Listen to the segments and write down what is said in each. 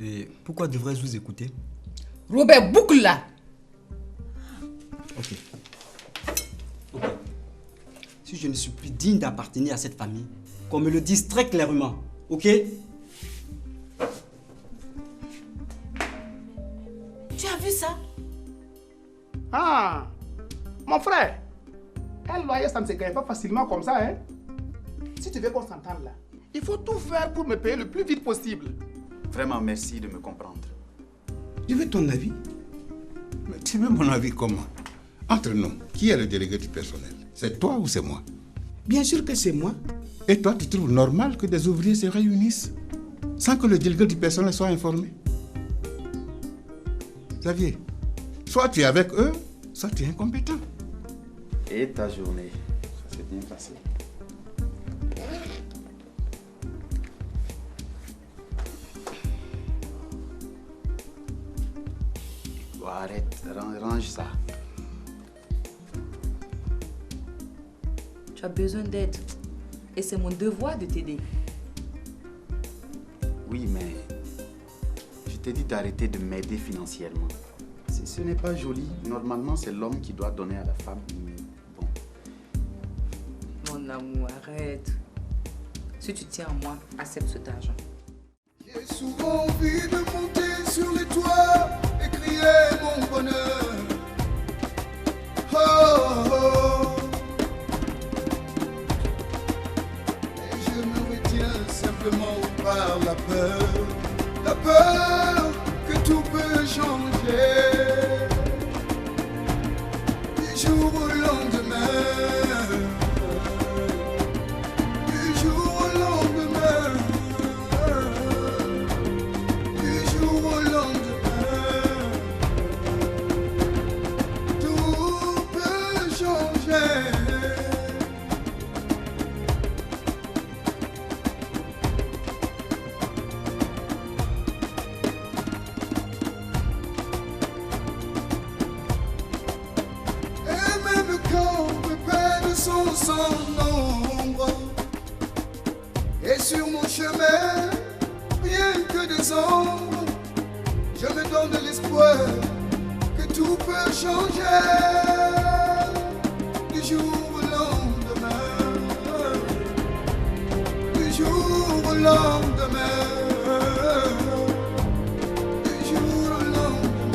Et pourquoi devrais-je vous écouter? Robert, boucle là. Ok. Si je ne suis plus digne d'appartenir à cette famille, qu'on me le dise très clairement, ok? Tu as vu ça? Ah, mon frère, un loyer, ça ne se gagne pas facilement comme ça, hein? Si tu veux qu'on s'entende là, il faut tout faire pour me payer le plus vite possible. Vraiment, merci de me comprendre. Je veux ton avis. Mais tu veux mon avis comment? Entre nous, qui est le délégué du personnel? C'est toi ou c'est moi? Bien sûr que c'est moi. Et toi, tu trouves normal que des ouvriers se réunissent sans que le délégué du personnel soit informé? Xavier, soit tu es avec eux, soit tu es incompétent. Et ta journée, ça s'est bien passé. Bon, arrête, range ça. Tu as besoin d'aide. Et c'est mon devoir de t'aider. Oui, mais je t'ai dit d'arrêter de m'aider financièrement. Ce n'est pas joli. Normalement, c'est l'homme qui doit donner à la femme. Mais bon. Mon amour, arrête. Si tu tiens à moi, accepte cet argent. J'ai souvent envie de monter sur les toits et crier mon bonheur. Oh, oh, oh. Et je me retiens simplement par la peur que tout peut changer. Du jour au lendemain, du jour au lendemain, du jour au lendemain, tout peut changer. Et même quand me perd sans nombre, et sur mon chemin, rien que des ombres, je me donne l'espoir que tout peut changer. Du jour au lendemain, du jour au lendemain, du jour au lendemain.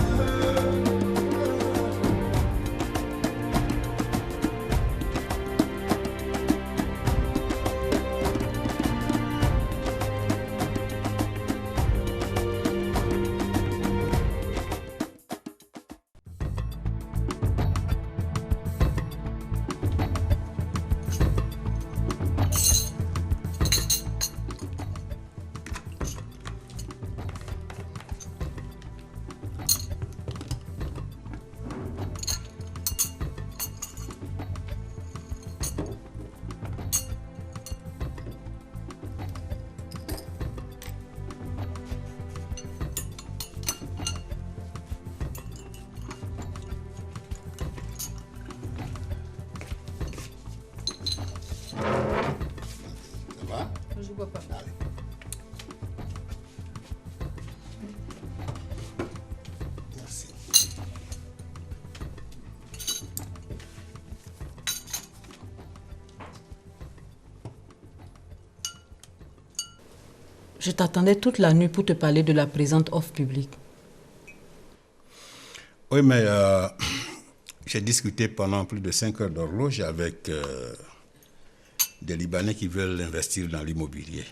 Ça va? Je ne bois pas. Allez. Merci. Je t'attendais toute la nuit pour te parler de la présente offre publique. Oui, mais j'ai discuté pendant plus de 5 heures d'horloge avec des Libanais qui veulent investir dans l'immobilier.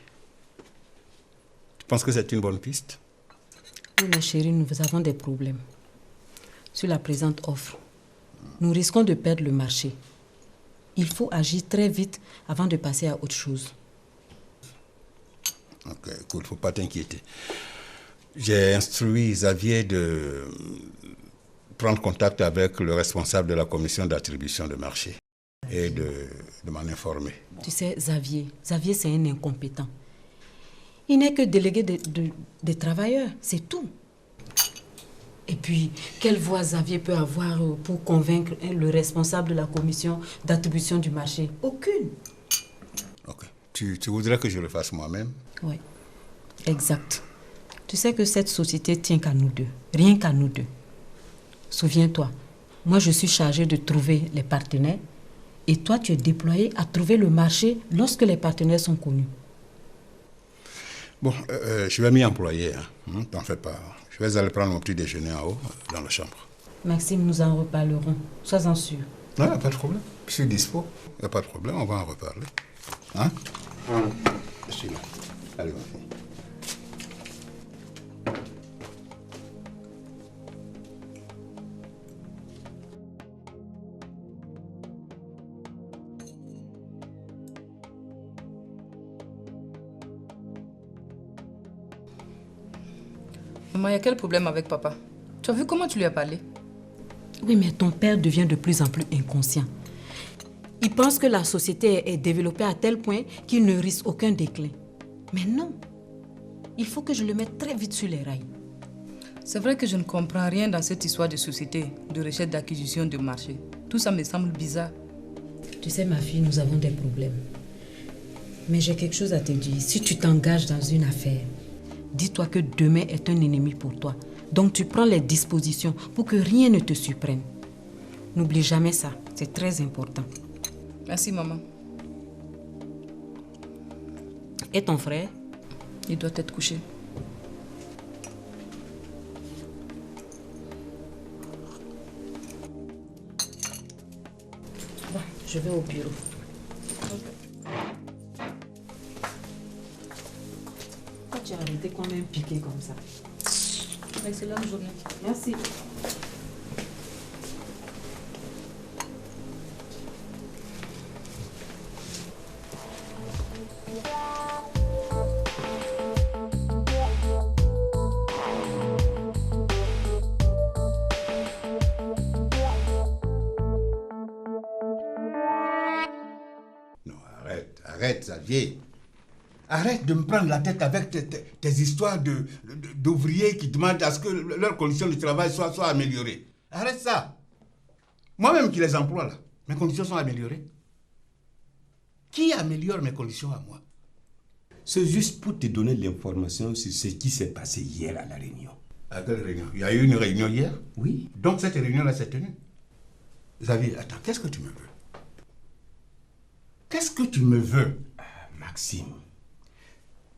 Tu penses que c'est une bonne piste? Oui, ma chérie, nous avons des problèmes. Sur la présente offre, nous risquons de perdre le marché. Il faut agir très vite avant de passer à autre chose. Ok, écoute, il ne faut pas t'inquiéter. J'ai instruit Xavier de prendre contact avec le responsable de la commission d'attribution de marché et de m'en informer. Tu sais, Xavier, c'est un incompétent. Il n'est que délégué des travailleurs, c'est tout. Et puis, quelle voix Xavier peut avoir pour convaincre le responsable de la commission d'attribution du marché? Aucune. Ok. Tu voudrais que je le fasse moi-même? Oui, exact. Tu sais que cette société tient qu'à nous deux, rien qu'à nous deux. Souviens-toi, moi je suis chargée de trouver les partenaires et toi tu es déployé à trouver le marché lorsque les partenaires sont connus. Bon, je vais m'y employer, hein. T'en fais pas. Je vais aller prendre mon petit déjeuner en haut, dans la chambre. Maxime, nous en reparlerons, sois-en sûr. Non, pas de problème. Je suis dispo. Il n'y a pas de problème, on va en reparler. Hein? Je suis là. Allez, ma fille. Maman, il y a quel problème avec papa? Tu as vu comment tu lui as parlé? Oui, mais ton père devient de plus en plus inconscient. Il pense que la société est développée à tel point qu'il ne risque aucun déclin. Mais non. Il faut que je le mette très vite sur les rails. C'est vrai que je ne comprends rien dans cette histoire de société, de recherche d'acquisition de marché. Tout ça me semble bizarre. Tu sais, ma fille, nous avons des problèmes. Mais j'ai quelque chose à te dire. Si tu t'engages dans une affaire, dis-toi que demain est un ennemi pour toi. Donc tu prends les dispositions pour que rien ne te surprenne. N'oublie jamais ça, c'est très important. Merci, maman. Et ton frère? Il doit être couché. Bon, je vais au bureau. Pourquoi tu as arrêté comme un piqué comme ça? Excellente journée. Merci. Non, arrête, Xavier. Arrête de me prendre la tête avec tes histoires d'ouvriers qui demandent à ce que leurs conditions de travail soient améliorées. Arrête ça. Moi-même qui les emploie là, mes conditions sont améliorées. Qui améliore mes conditions à moi? C'est juste pour te donner l'information sur ce qui s'est passé hier à la réunion. À quelle réunion? Il y a eu une réunion hier? Oui. Donc cette réunion-là s'est tenue. Xavier, attends, qu'est-ce que tu me veux? Qu'est-ce que tu me veux? Maxime,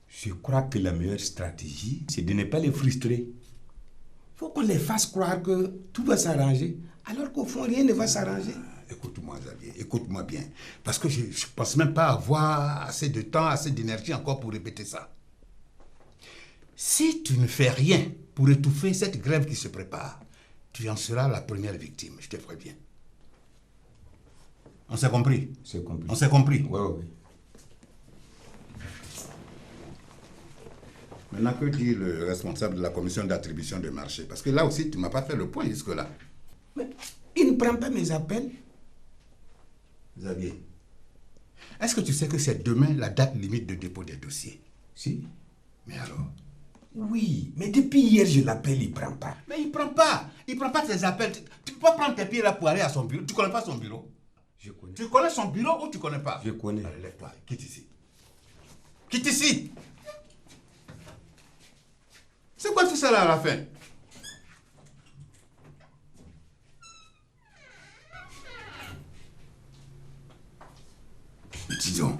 je crois que la meilleure stratégie, c'est de ne pas les frustrer. Il faut qu'on les fasse croire que tout va s'arranger, alors qu'au fond, rien ne va s'arranger. Écoute-moi, Xavier, écoute-moi bien. Parce que je ne pense même pas avoir assez de temps, assez d'énergie encore pour répéter ça. Si tu ne fais rien pour étouffer cette grève qui se prépare, tu en seras la première victime, je te préviens. On s'est compris? C'est compris. On s'est compris? Oui. Maintenant, que dit le responsable de la commission d'attribution de marché? Parce que là aussi, tu ne m'as pas fait le point jusque-là. Mais il ne prend pas mes appels. Xavier, est-ce que tu sais que c'est demain la date limite de dépôt des dossiers? Si. Mais alors? Oui, mais depuis hier, je l'appelle, il ne prend pas. Mais il ne prend pas. Il ne prend pas tes appels. Tu ne peux pas prendre tes pieds là pour aller à son bureau. Tu ne connais pas son bureau? Je connais. Tu connais son bureau ou tu ne connais pas? Je connais. Allez, lève-toi, quitte ici. Quitte ici! C'est quoi tout ça là à la fin? Dis donc.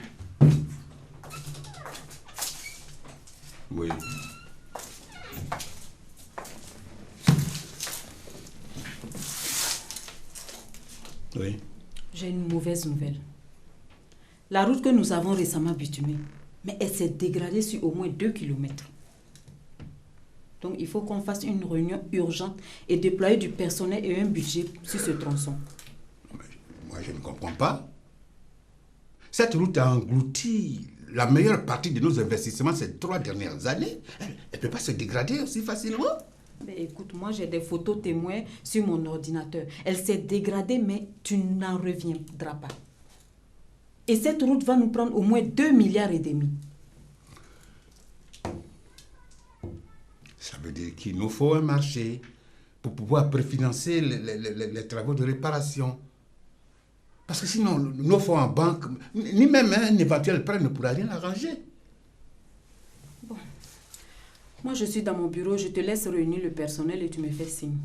Oui. Oui. J'ai une mauvaise nouvelle. La route que nous avons récemment bitumée, mais elle s'est dégradée sur au moins 2 kilomètres. Donc il faut qu'on fasse une réunion urgente et déployer du personnel et un budget sur ce tronçon. Moi, je ne comprends pas. Cette route a englouti la meilleure partie de nos investissements ces 3 dernières années. Elle ne peut pas se dégrader aussi facilement. Mais écoute, moi j'ai des photos témoins sur mon ordinateur. Elle s'est dégradée, mais tu n'en reviendras pas. Et cette route va nous prendre au moins 2,5 milliards. Ça veut dire qu'il nous faut un marché pour pouvoir préfinancer les travaux de réparation. Parce que sinon, nos fonds en banque, ni même un éventuel prêt ne pourra rien arranger. Bon, Moi, je suis dans mon bureau. Je te laisse réunir le personnel et tu me fais signe.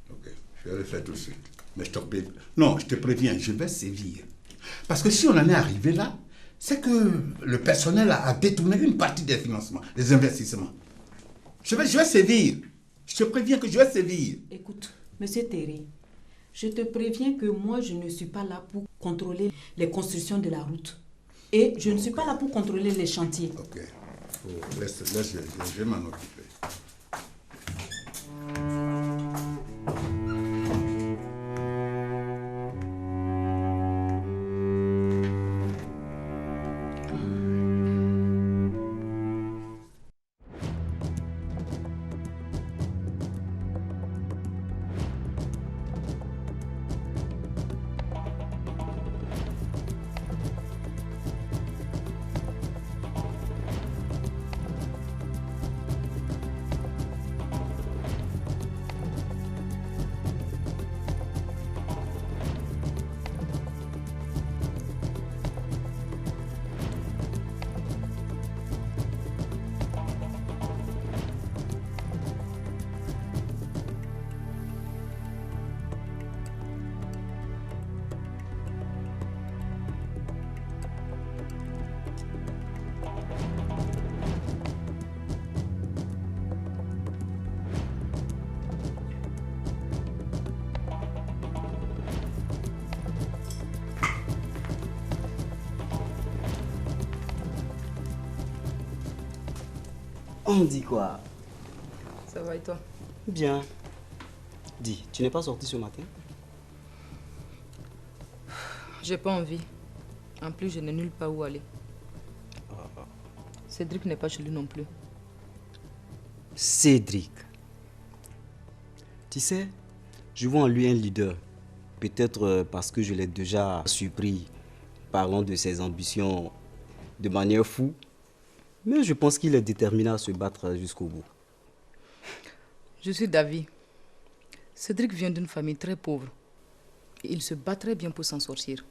Ok, je vais le faire tout de suite. Mais je te préviens, je vais sévir. Parce que si on en est arrivé là, c'est que le personnel a détourné une partie des financements, des investissements. Je vais sévir. Je te préviens que je vais sévir. Écoute, monsieur Terry, je te préviens que moi, je ne suis pas là pour contrôler les constructions de la route. Et je ne suis pas là pour contrôler les chantiers. Ok. Laisse, je vais m'en occuper. On dit quoi? Ça va et toi? Bien. Dis, tu n'es pas sorti ce matin? J'ai pas envie. En plus, je n'ai nulle part où aller. Cédric n'est pas chez lui non plus. Cédric. Tu sais, je vois en lui un leader. Peut-être parce que je l'ai déjà surpris parlant de ses ambitions de manière fou. Mais je pense qu'il est déterminé à se battre jusqu'au bout. Je suis d'avis. Cédric vient d'une famille très pauvre. Et il se bat très bien pour s'en sortir.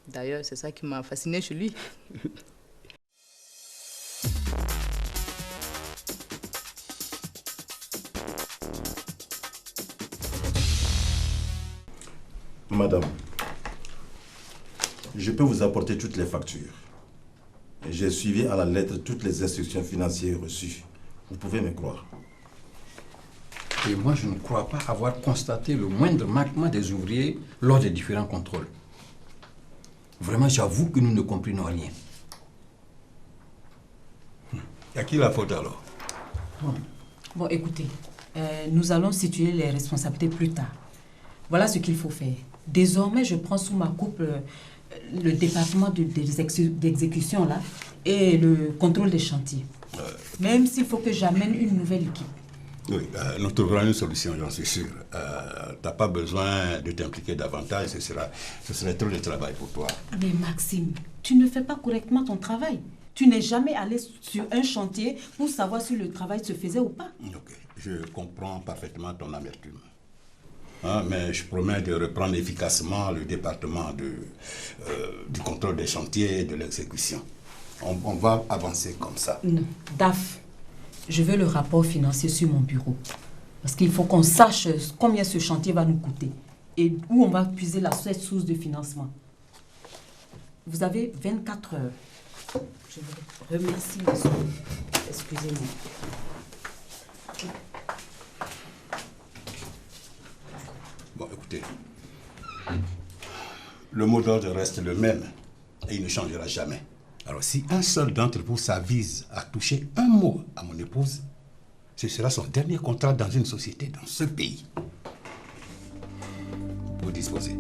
D'ailleurs, c'est ça qui m'a fasciné chez lui. Madame, je peux vous apporter toutes les factures. J'ai suivi à la lettre toutes les instructions financières reçues. Vous pouvez me croire. Et moi, je ne crois pas avoir constaté le moindre manquement des ouvriers lors des différents contrôles. Vraiment, j'avoue que nous ne comprenons rien. À qui la faute alors? Bon, écoutez, nous allons situer les responsabilités plus tard. Voilà ce qu'il faut faire. Désormais, je prends sous ma coupe le département d'exécution là et le contrôle des chantiers. Même s'il faut que j'amène une nouvelle équipe. Oui, nous trouverons une solution, j'en suis sûr. Tu n'as pas besoin de t'impliquer davantage, ce serait trop de travail pour toi. Mais Maxime, tu ne fais pas correctement ton travail. Tu n'es jamais allé sur un chantier pour savoir si le travail se faisait ou pas. Ok, je comprends parfaitement ton amertume. Mais je promets de reprendre efficacement le département du contrôle des chantiers et de l'exécution. On va avancer comme ça. Non, DAF, je veux le rapport financier sur mon bureau. Parce qu'il faut qu'on sache combien ce chantier va nous coûter et où on va puiser cette source de financement. Vous avez 24 heures. Je vous remercie, monsieur. Excusez-moi. Bon, écoutez, le mot d'ordre reste le même et il ne changera jamais. Alors, si un seul d'entre vous s'avise à toucher un mot à mon épouse, ce sera son dernier contrat dans une société dans ce pays. Vous disposez.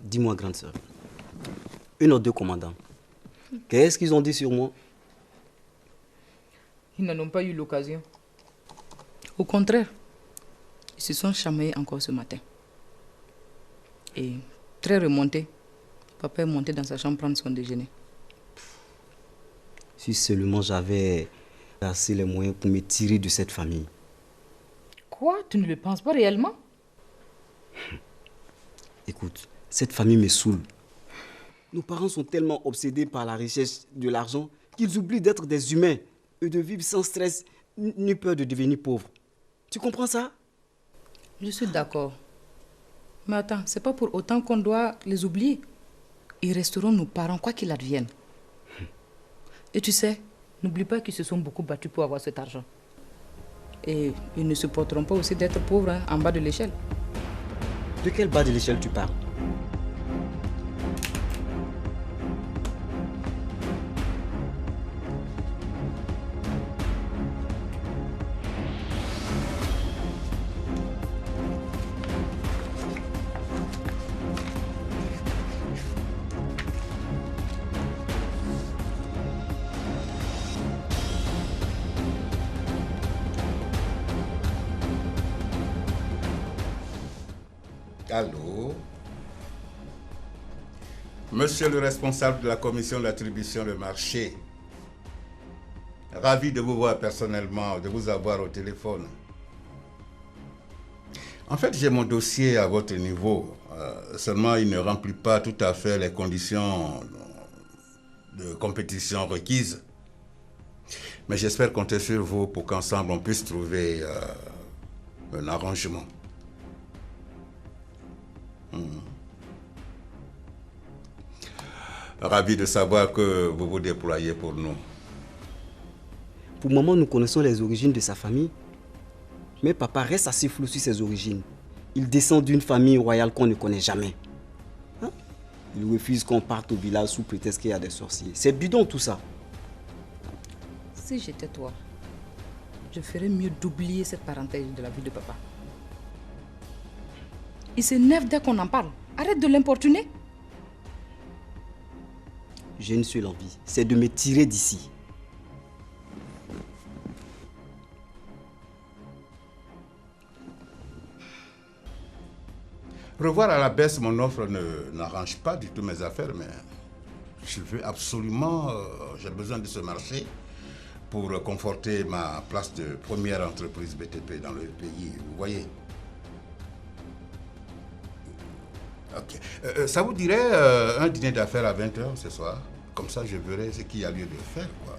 Dis-moi, grande sœur, une ou deux commandants, qu'est-ce qu'ils ont dit sur moi? Ils n'en ont pas eu l'occasion. Au contraire, ils se sont chamaillés encore ce matin. Et très remontés, Papa est monté dans sa chambre prendre son déjeuner. Si seulement j'avais assez les moyens pour me tirer de cette famille. Quoi? Tu ne le penses pas réellement? Écoute, cette famille me saoule. Nos parents sont tellement obsédés par la recherche de l'argent qu'ils oublient d'être des humains et de vivre sans stress ni peur de devenir pauvres. Tu comprends ça? Je suis d'accord. Mais attends, c'est pas pour autant qu'on doit les oublier. Ils resteront nos parents, quoi qu'il advienne. Et tu sais, n'oublie pas qu'ils se sont beaucoup battus pour avoir cet argent. Et ils ne supporteront pas aussi d'être pauvres hein, en bas de l'échelle. De quel bas de l'échelle tu parles? Allô? Monsieur le responsable de la commission d'attribution de marché, ravi de vous voir personnellement, de vous avoir au téléphone. En fait, j'ai mon dossier à votre niveau. Seulement, il ne remplit pas tout à fait les conditions de compétition requises. Mais j'espère compter sur vous pour qu'ensemble on puisse trouver un arrangement. Ravi de savoir que vous vous déployez pour nous. Pour le moment, nous connaissons les origines de sa famille. Mais papa reste assez flou sur ses origines. Il descend d'une famille royale qu'on ne connaît jamais. Hein? Il refuse qu'on parte au village sous prétexte qu'il y a des sorciers. C'est bidon tout ça. Si j'étais toi, je ferais mieux d'oublier cette parenthèse de la vie de papa. Il s'énerve dès qu'on en parle. Arrête de l'importuner. J'ai une seule envie, c'est de me tirer d'ici. Revoir à la baisse mon offre n'arrange pas du tout mes affaires, mais je veux absolument, j'ai besoin de ce marché pour conforter ma place de première entreprise BTP dans le pays, vous voyez. Ok. Ça vous dirait un dîner d'affaires à 20h ce soir? Comme ça, je verrai ce qu'il y a lieu de faire, quoi.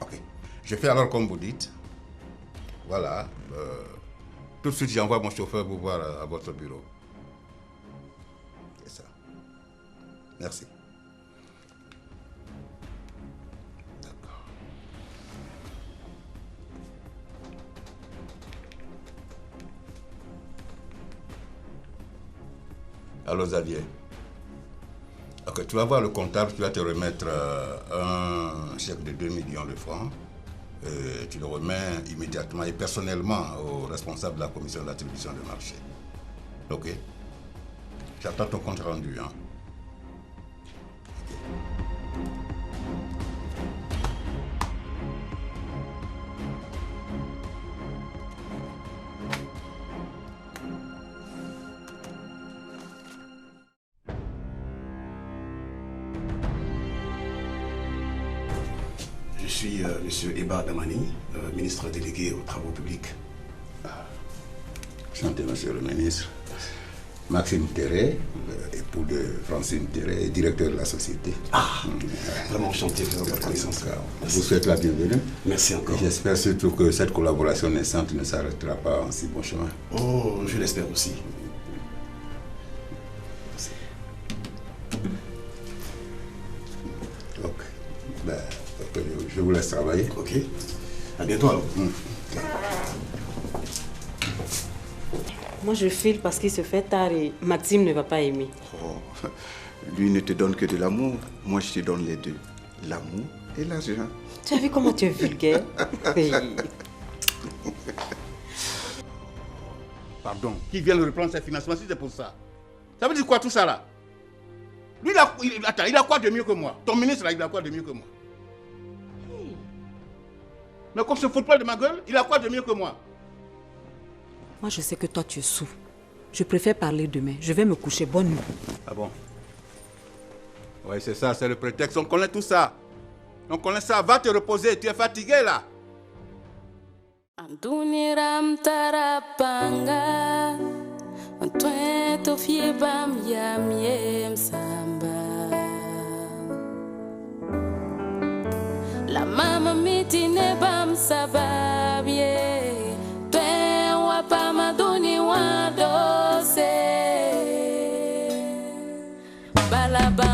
Ok. Je fais alors comme vous dites. Voilà. Tout de suite, j'envoie mon chauffeur vous voir à votre bureau. C'est ça. Merci. D'accord. Allô, Xavier. Ok, tu vas voir le comptable qui va te remettre un chèque de 2 millions de francs. Tu le remets immédiatement et personnellement au responsable de la commission d'attribution de marché. Ok? J'attends ton compte rendu, hein? Je suis M. Eba Damani, ministre délégué aux travaux publics. Enchanté, monsieur le ministre. Maxime Terret, époux de Francine Terret, directeur de la société. Ah, vraiment enchanté de votre connaissance. Je vous souhaite la bienvenue. Merci encore. J'espère surtout que cette collaboration naissante ne s'arrêtera pas en si bon chemin. Oh, je l'espère aussi. Merci. Ok. Ben, je vous laisse travailler. Ok. À bientôt alors. Moi, je file parce qu'il se fait tard et Maxime ne va pas aimer. Oh, lui ne te donne que de l'amour. Moi, je te donne les deux. L'amour et l'argent. Tu as vu comment tu es vulgaire? Pardon. Qui vient de reprendre ses financements si c'est pour ça? Ça veut dire quoi tout ça là? Lui, il a quoi de mieux que moi? Ton ministre là, il a quoi de mieux que moi? Mais comme ce football de ma gueule, il a quoi de mieux que moi? Moi, je sais que toi, tu es sous. Je préfère parler demain. Je vais me coucher. Bonne nuit. Ah bon? Oui, c'est ça, c'est le prétexte. On connaît tout ça. On connaît ça. Va te reposer. Tu es fatigué là. Antuniram tarapanga, antueto fiebam yam yem samba. La mama mitine bam sababye, tuen wapama duni wadose. Balaba.